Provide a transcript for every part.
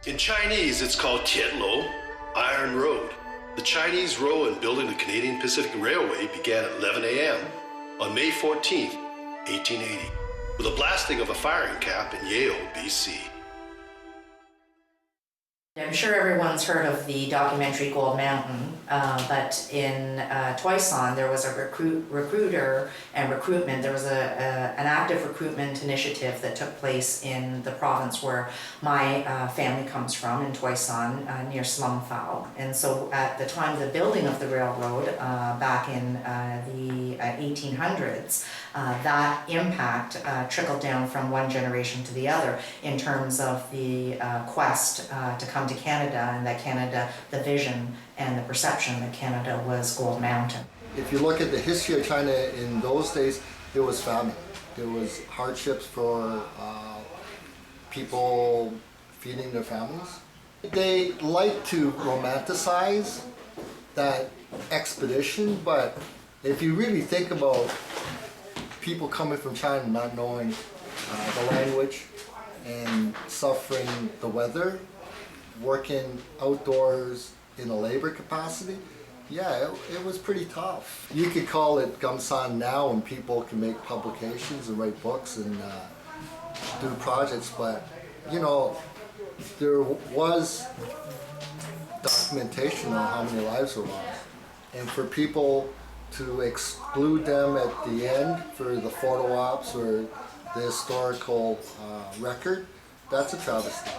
In Chinese, it's called Tianlou, Iron Road. The Chinese role in building the Canadian Pacific Railway began at 11 a.m. on May 14, 1880, with a blasting of a firing cap in Yale, BC. I'm sure everyone's heard of the documentary Gold Mountain, but in Toison there was a recruiter and recruitment. There was an active recruitment initiative that took place in the province where my family comes from, in Toison, near Slumphao. And so at the time of the building of the railroad, back in the 1800s, that impact trickled down from one generation to the other in terms of the quest to come to Canada, and that Canada, the vision and the perception that Canada was Gold Mountain. If you look at the history of China in those days, there was famine. There was hardships for people feeding their families. They like to romanticize that expedition, but if you really think about people coming from China not knowing the language and suffering the weather, working outdoors in a labor capacity, yeah, it was pretty tough. You could call it Gumsan now, and people can make publications and write books and do projects, but you know, there was documentation on how many lives were lost. And for people to exclude them at the end for the photo ops or the historical record, that's a travesty.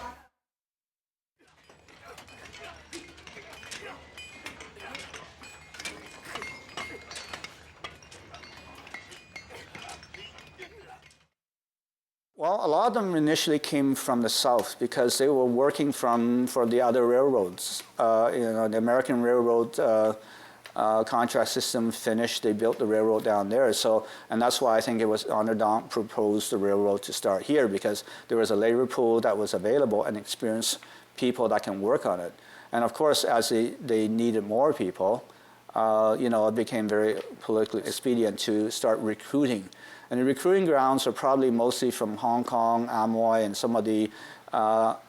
Well, a lot of them initially came from the south because they were working for the other railroads. The American Railroad contract system finished. They built the railroad down there. And that's why I think it was Onerdonk proposed the railroad to start here, because there was a labor pool that was available and experienced people that can work on it. And of course, as they needed more people, it became very politically expedient to start recruiting. And the recruiting grounds are probably mostly from Hong Kong, Amoy, and some of the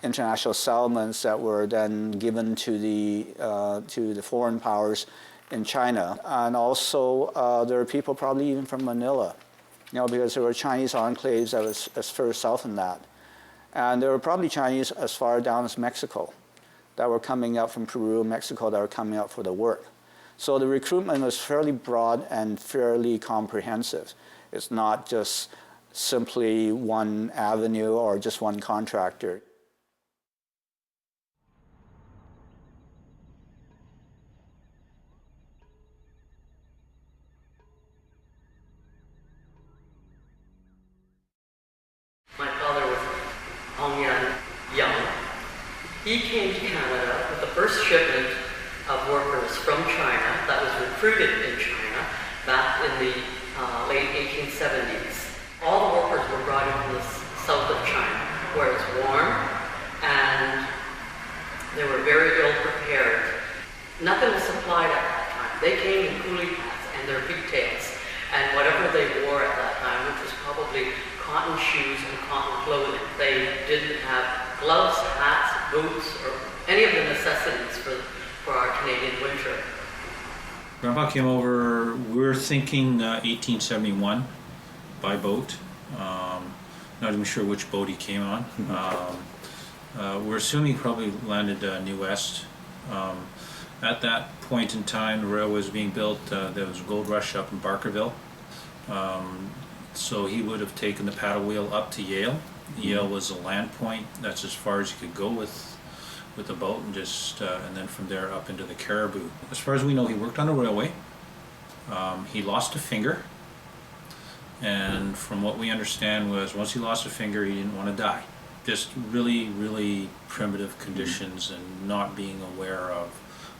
international settlements that were then given to the foreign powers in China. And also there are people probably even from Manila, because there were Chinese enclaves that was as far south than that. And there were probably Chinese as far down as Mexico that were coming up from Peru and Mexico that were coming out for the work. So the recruitment was fairly broad and fairly comprehensive. It's not just simply one avenue or just one contractor. My father was Hong Yan Young. He came to Canada with the first shipment of workers from China that was recruited in China back in the late 1870s. All the workers were brought in from the south of China, where it's warm, and they were very ill prepared. Nothing was supplied at that time. They came in coolie hats and their pigtails, and whatever they wore at that time, which was probably cotton shoes and cotton clothing. They didn't have gloves, hats, boots, or any of the necessities for our Canadian winter. Grandpa came over, we're thinking 1871 by boat. Not even sure which boat he came on. We're assuming he probably landed New West. At that point in time, the railway was being built. There was a gold rush up in Barkerville. So he would have taken the paddle wheel up to Yale. Yale was a land point. That's as far as you could go with the boat, and and then from there up into the Caribou. As far as we know, he worked on a railway. He lost a finger, and from what we understand was once he lost a finger, he didn't want to die. Just really, really primitive conditions, and not being aware of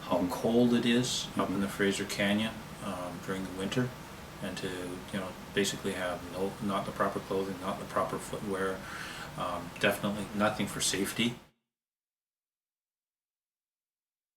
how cold it is up in the Fraser Canyon during the winter, and to basically have not the proper clothing, not the proper footwear, definitely nothing for safety.